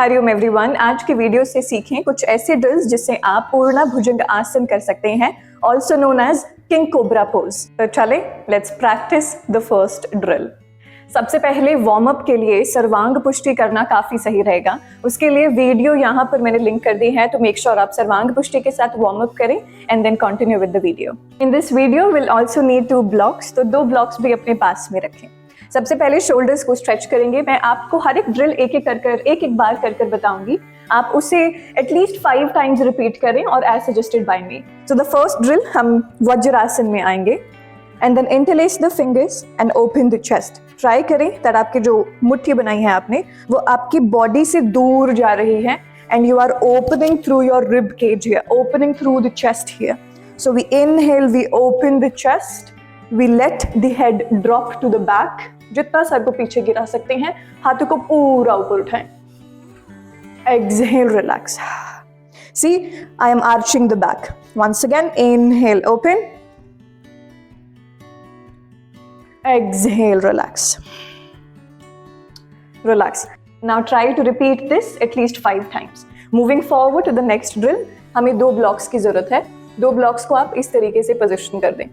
Hariom everyone. आज के video से सीखें कुछ ऐसे ड्रिल्स जिससे आप पूर्ण भुजंग आसन कर सकते हैं, also known as king cobra pose. तो चले let's practice the first drill. सबसे पहले वार्म अप के लिए सर्वांग पुष्टि करना काफी सही रहेगा। उसके लिए वीडियो यहाँ पर मैंने लिंक कर दी है, तो मेक श्योर आप सर्वांग पुष्टि के साथ वार्म अप करें and then continue with the video. In this video will also need 2 blocks, तो 2 ब्लॉक्स भी अपने पास में रखें। सबसे पहले शोल्डर्स को स्ट्रेच करेंगे। मैं आपको हर एक ड्रिल एक एक बार कर बताऊंगी। आप उसे एटलीस्ट 5 टाइम्स रिपीट करें और as suggested by me. So the first drill हम वज्रासन में आएंगे and then interlace the fingers and open the chest. Try करें ताकि आपकी जो मुट्ठी बनाई है आपने वो आपकी बॉडी से दूर जा रही है and you are opening through your rib cage here, opening through the chest here. So we inhale, we open the chest, we let the head drop to the back. जितना सर को पीछे गिरा सकते हैं, हाथों को पूरा ऊपर उठाएं। Exhale, relax. See, I am arching the back. Once again, inhale, open, exhale, relax, relax. Now try to repeat this at least 5 times. Moving forward to the next drill, हमें 2 blocks की जरूरत है। 2 blocks को आप इस तरीके से position कर दें।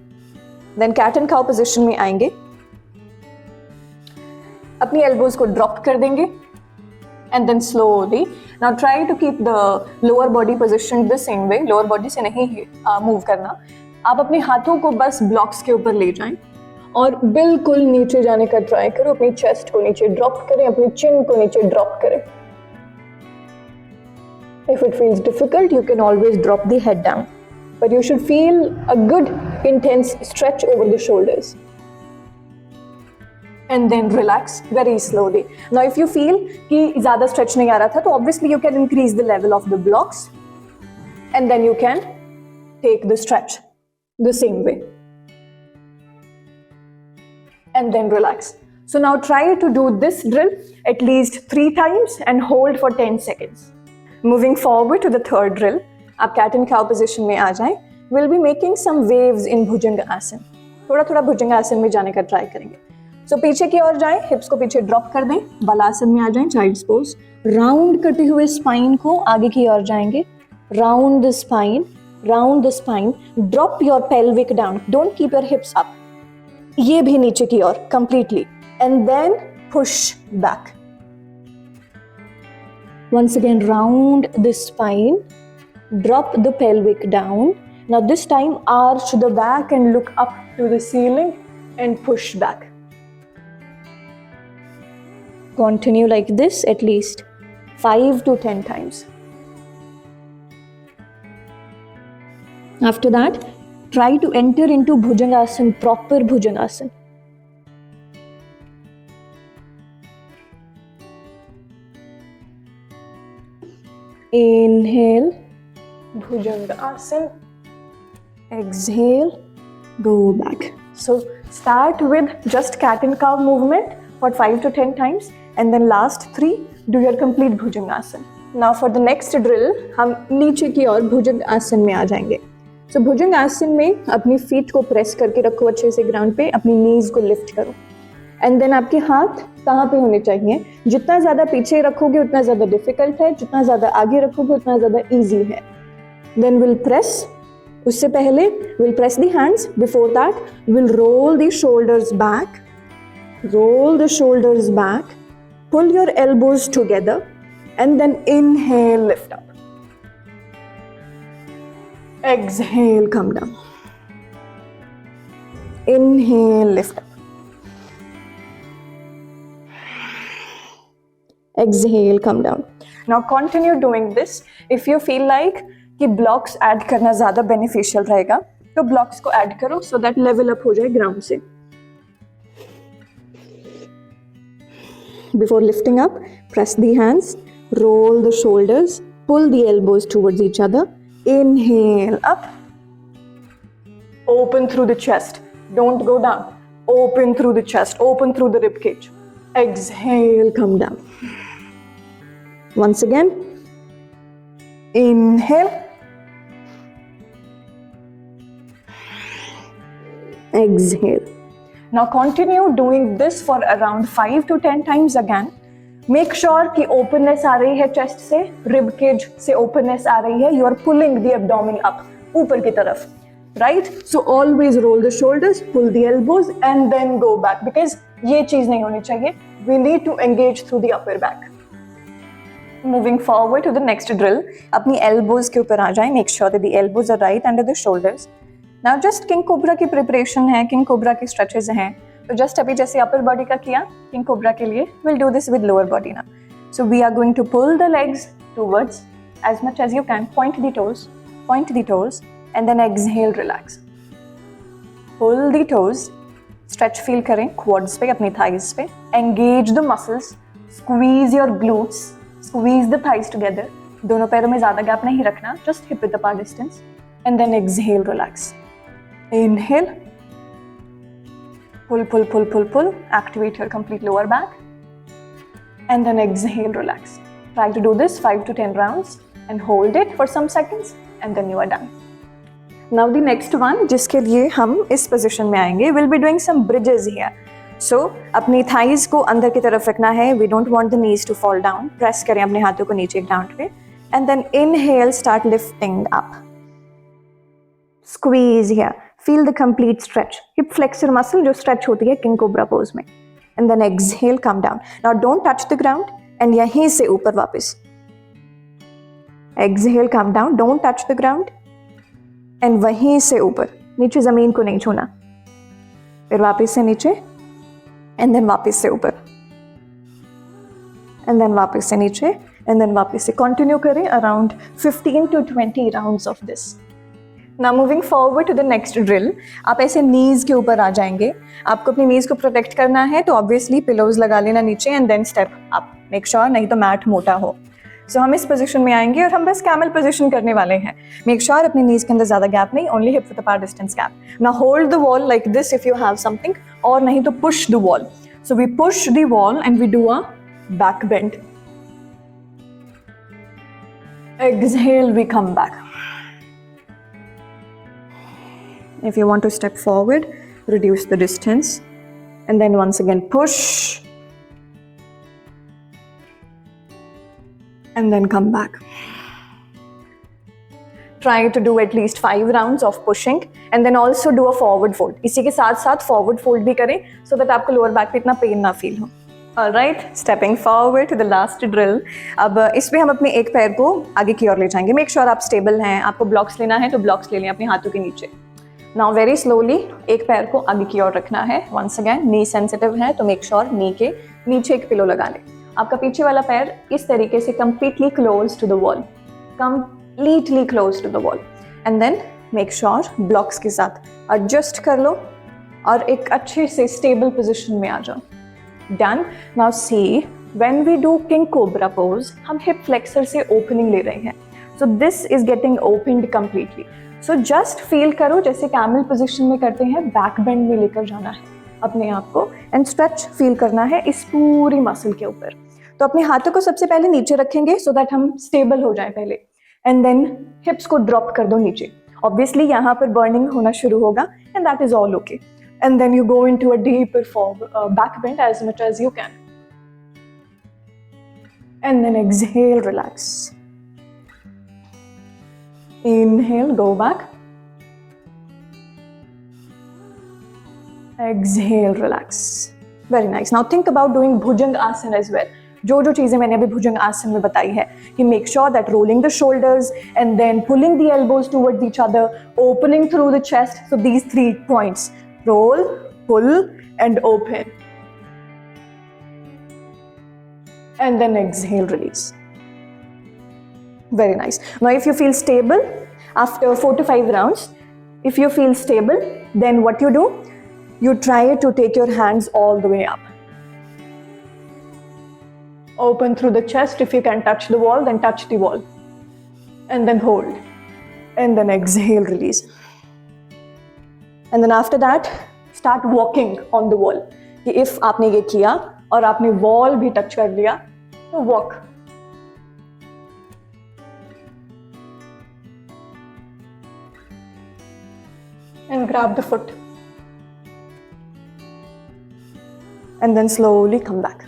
Then cat and cow position में आएंगे, अपनी elbows को drop कर देंगे and then slowly now try to keep the lower body positioned the same way. lower body से नहीं move करना। आप अपने हाथों को बस blocks के ऊपर ले जाएं और बिल्कुल नीचे जाने का ट्राई करो। अपनी चेस्ट को नीचे ड्रॉप करें, अपनी चिन को नीचे ड्रॉप करें। If it feels difficult, you can always drop the head down, but you should feel a good intense stretch over the shoulders. And then relax very slowly. Now if you feel कि ज़्यादा stretch नहीं आ रहा था, तो obviously you can increase the level of the blocks and then you can take the stretch the same way. And then relax. So now try to do this drill at least 3 times and hold for 10 seconds. Moving forward to the third drill, आप cat and cow position में आ जाएं। We'll be making some waves in भुजंग आसन। थोड़ा भुजंग आसन में जाने का try करेंगे। So पीछे की ओर जाएं, हिप्स को पीछे ड्रॉप कर दें, बालासन में आ जाएं, चाइल्ड्स पोज। राउंड करते हुए स्पाइन को आगे की ओर जाएंगे। Round the spine, round the spine. Drop your pelvic down, don't keep your hips up. ये भी नीचे की ओर completely and then push back. Once again, round the spine, drop the pelvic down. Now this time arch the back and look up to the ceiling and push back. Continue like this at least 5 to 10 times. After that, try to enter into Bhujangasana, proper Bhujangasana. Inhale, Bhujangasana. Exhale, go back. So start with just cat and cow movement for 5 to 10 times and then last 3 do your complete Bhujangasana. Now for the next drill, हम नीचे की ओर भुजंगासन में आ जाएंगे। तो भुजंग आसन में अपनी feet को प्रेस करके रखो अच्छे से ग्राउंड पे, अपनी नीज को लिफ्ट करो एंड देन आपके हाथ कहाँ पे होने चाहिए? जितना ज्यादा पीछे रखोगे उतना ज्यादा डिफिकल्ट है, जितना ज्यादा आगे रखोगे उतना ज्यादा इजी है। देन विल प्रेस, उससे पहले will press the hands, before that will roll the shoulders back, roll the shoulders back, pull your elbows together and then inhale, lift up. Exhale, come down. Inhale, lift up. Exhale, come down. Now continue doing this. If you feel like कि blocks add करना ज़्यादा beneficial रहेगा, तो blocks को add करो so that level up हो जाए ground से. Before lifting up, press the hands, roll the shoulders, pull the elbows towards each other. Inhale up, open through the chest, don't go down, open through the chest, open through the rib cage. Exhale, come down. Once again, inhale, exhale. Now continue doing this for around 5 to 10 times again. Make sure कि openness आ रही है chest से, rib cage से openness आ रही है. You are pulling the abdomen up, ऊपर की तरफ, right. So always roll the shoulders, pull the elbows and then go back, because ये चीज नहीं होनी चाहिए. We need to engage through the upper back. Moving forward to the next drill. अपनी elbows के ऊपर आ जाए. Make sure that the elbows are right under the shoulders. Now just king cobra की प्रिपरेशन है, किंग कोबरा की stretches हैं. तो जस्ट अभी जैसे अपर बॉडी का किया किंग कोबरा के लिए, will do this with lower body now. So we are going to pull the legs towards as much as you can. Point the toes and then exhale, relax. Pull the toes, stretch feel करें quads पे, अपनी thighs पे. Engage the muscles, squeeze your glutes, squeeze the thighs together. दोनों पैरों में ज़्यादा gap नहीं रखना, just hip width apart distance. And then exhale, relax. Inhale. Pull. Activate your complete lower back. And then exhale, relax. Try to do this 5 to 10 rounds and hold it for some seconds and then you are done. Now the next one, जिसके लिए हम इस position में आएंगे, we'll be doing some bridges here. So अपनी thighs को अंदर की तरफ रखना है. We don't want the knees to fall down. Press करें अपने हाथों को नीचे ground पे. And then inhale, start lifting up. Squeeze here. Feel the complete stretch. Hip flexor muscle जो stretch होती है King Cobra pose में. And then exhale, come down. Now don't touch the ground and यहीं से ऊपर वापस. Exhale, come down. Don't touch the ground and वहीं से ऊपर. नीचे जमीन को नहीं छूना. फिर वापस से नीचे and then वापस से ऊपर. And then वापस से नीचे and then वापस से. Continue करें around 15 to 20 rounds of this. Now moving forward to the next drill. आप ऐसे knees के ऊपर आ जाएंगे. आपको अपनी knees को प्रोटेक्ट करना है तो obviously pillows लगा लेना नीचे and then step up. Make sure नहीं तो मैट मोटा हो. So हम इस पोजीशन में आएंगे और हम बस कैमल पोजीशन करने वाले हैं. Make sure अपनी knees के अंदर ज़्यादा गैप नहीं, only hip width apart distance gap. Now hold the wall like this if you have something, और नहीं तो push the wall. So we push the wall and we do a back bend. Exhale, we come back. If you want to step forward, reduce the distance and then once again push and then come back. Try to do at least 5 rounds of pushing and then also do a forward fold. इसी के साथ साथ forward fold भी करें so that आपको lower back पे इतना pain ना feel हो. Alright, stepping forward to the last drill. अब इसमें हम अपने एक पैर को आगे की ओर ले जाएंगे. Make sure आप stable हैं. आपको blocks लेना है तो blocks ले लें अपने हाथों के नीचे. Now very slowly एक पैर को आगे की ओर रखना है. Once again knee sensitive है तो make sure knee के नीचे एक पिलो लगा लें. आपका पीछे वाला पैर इस तरीके से completely close to the wall, completely close to the wall, and then make sure blocks के साथ adjust कर लो और एक अच्छे से stable position में आ जाओ. Done. Now see, when we do King Cobra pose, हम hip flexor से opening ले रहे हैं. So this is getting opened completely. So just feel करो जैसे कैमल पोजीशन में करते हैं, बैक बेंड में लेकर जाना है अपने आप को एंड स्ट्रेच फील करना है इस पूरी मसल के ऊपर. तो अपने हाथों को सबसे पहले नीचे रखेंगे सो दैट हम स्टेबल हो जाएं पहले एंड देन हिप्स को ड्रॉप कर दो नीचे. ऑब्वियसली यहाँ पर बर्निंग होना शुरू होगा and that is all okay. And then you go into a deeper back bend as much as you can and then exhale, relax. Inhale, go back. Exhale, relax. Very nice. Now think about doing Bhujang Asana as well. जो चीज़ें मैंने अभी भुजंग आसन में बताई है कि make sure that rolling the shoulders and then pulling the elbows towards each other, opening through the chest. So these 3 points: roll, pull, and open. And then exhale, release. Very nice. Now if you feel stable after 4 to 5 rounds, if you feel stable, then what you do, you try to take your hands all the way up. Open through the chest. If you can touch the wall, then touch the wall. And then hold. And then exhale, release. And then after that, start walking on the wall. If आपने ये किया और आपने wall भी touch कर लिया, तो walk. And grab the foot. And then slowly come back.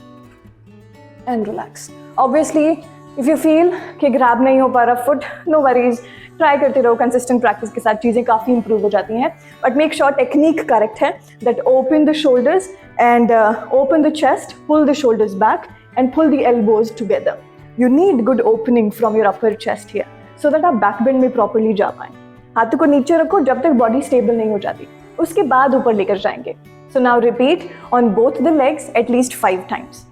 And relax. Obviously if you feel कि ग्रैब नहीं हो पा रहा फुट, नो वरीज, ट्राई करते रहो। कंसिस्टेंट प्रैक्टिस के साथ चीज़ें काफ़ी इंप्रूव हो जाती हैं, but make sure technique correct है। That open the shoulders and open the chest, pull the shoulders back and pull the elbows together. You need good opening from your upper chest here so that आप back bend में properly जा पाएं। हाथों को नीचे रखो जब तक बॉडी स्टेबल नहीं हो जाती, उसके बाद ऊपर लेकर जाएंगे। So now repeat on both the legs at least 5 times.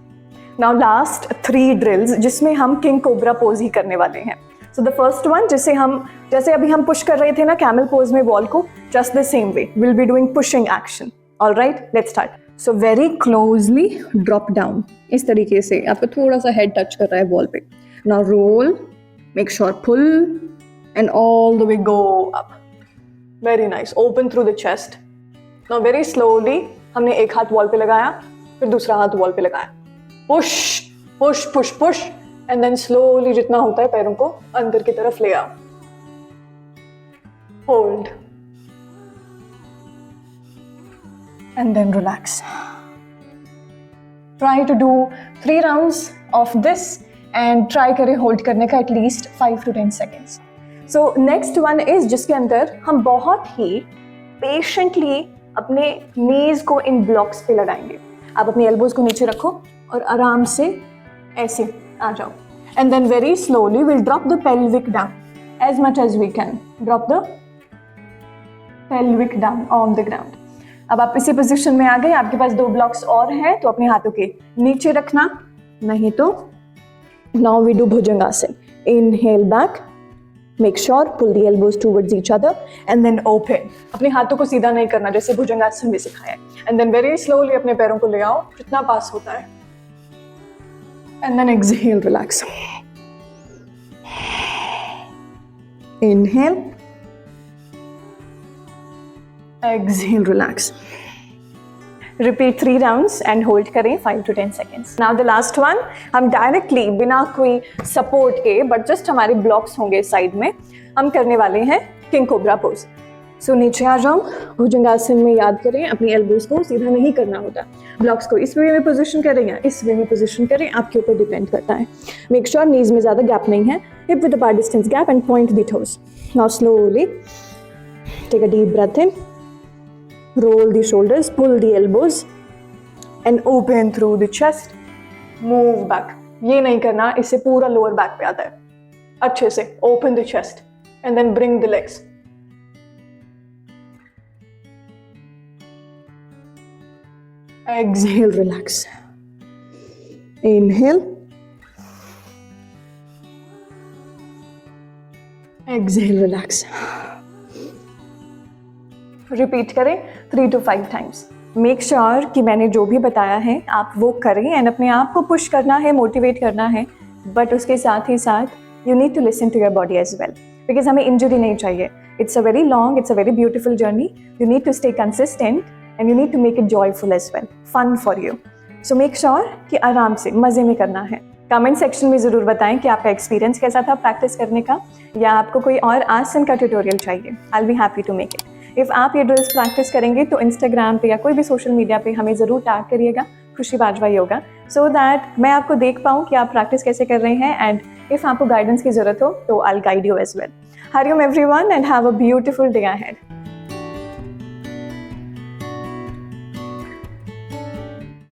Now last 3 drills जिसमें हम किंग कोबरा पोज ही करने वाले हैं। सो द फर्स्ट वन, जैसे अभी हम पुश कर रहे थे ना कैमल पोज में वॉल को, just the same way will be doing pushing action. Alright, let's start. So very closely drop down, इस तरीके से आपको थोड़ा सा हेड टच कर रहा है वॉल पे। Now roll, make sure pull and all the way go up. Very nice, open through the chest. Now very slowly हमने एक हाथ वॉल पे लगाया, फिर दूसरा हाथ वॉल पे लगाया। Push push push push and then slowly जितना होता है पैरों को अंदर की तरफ ले आओ। Hold and then relax. Try to do 3 rounds of this and try करें hold करने का at least 5 to 10 seconds. So next one is जिसके अंदर हम बहुत ही patiently अपने knees को इन blocks पे लगाएंगे। आप अपनी elbows को नीचे रखो और आराम से ऐसे आ जाओ। And then very slowly we'll drop the pelvic down as much as we can. Drop the pelvic down on the ground. अब आप इसी पोजीशन में आ गए, आपके पास 2 ब्लॉक्स और हैं, तो अपने हाथों के नीचे रखना, नहीं तो नाउ वी डू भुजंगासन। Inhale back, make sure pull the elbows towards each other and then open. अपने हाथों को सीधा नहीं करना जैसे भुजंगासन में सिखाया है। एंड देन वेरी स्लोली अपने पैरों को ले आओ जितना पास होता है, and then exhale, relax. Inhale, exhale, relax. Repeat 3 rounds and hold करें 5 to 10 seconds. Now the last one, हम directly बिना कोई support के but just हमारे blocks होंगे साइड में, हम करने वाले हैं किंग कोबरा पोज। सो नीचे आ जाओ, भुजंगासन में याद करें अपनी एल्बोज को सीधा नहीं करना होता। ब्लॉक्स को इस वे में पोजीशन करें या इस वे में पोजीशन करें, आपके ऊपर डिपेंड करता है। मेक श्योर नीज में ज़्यादा गैप नहीं है। Hip width apart distance gap and point the toes. Now slowly take a deep breath in, roll the shoulders, pull the elbows and open through the chest, move back. ये नहीं करना, इससे पूरा lower back पे आता है। अच्छे से open the chest and then bring the legs. Exhale, relax. Inhale. Exhale, relax. Repeat करें 3 to 5 times. मेक श्योर कि मैंने जो भी बताया है आप वो करें एंड अपने आप को पुश करना है, मोटिवेट करना है, बट उसके साथ ही साथ you need to listen to your body as well, because हमें इंजरी नहीं चाहिए। It's a very long, it's a very beautiful journey. You need to stay consistent and you need to make it joyful as well, fun for you. So make sure कि आराम से मज़े में करना है। कमेंट सेक्शन में ज़रूर बताएं कि आपका एक्सपीरियंस कैसा था प्रैक्टिस करने का, या आपको कोई और आसन का ट्यूटोरियल चाहिए। I will be happy to make it. If आप ये ड्रिल्स प्रैक्टिस करेंगे तो इंस्टाग्राम पे या कोई भी सोशल मीडिया पे हमें ज़रूर टैग करिएगा, खुशी बाजवा योगा, सो दैट मैं आपको देख पाऊँ कि आप प्रैक्टिस कैसे कर रहे हैं। एंड इफ़ आपको गाइडेंस की ज़रूरत हो तो I will guide you as well. हरिओम everyone and have a beautiful day ahead.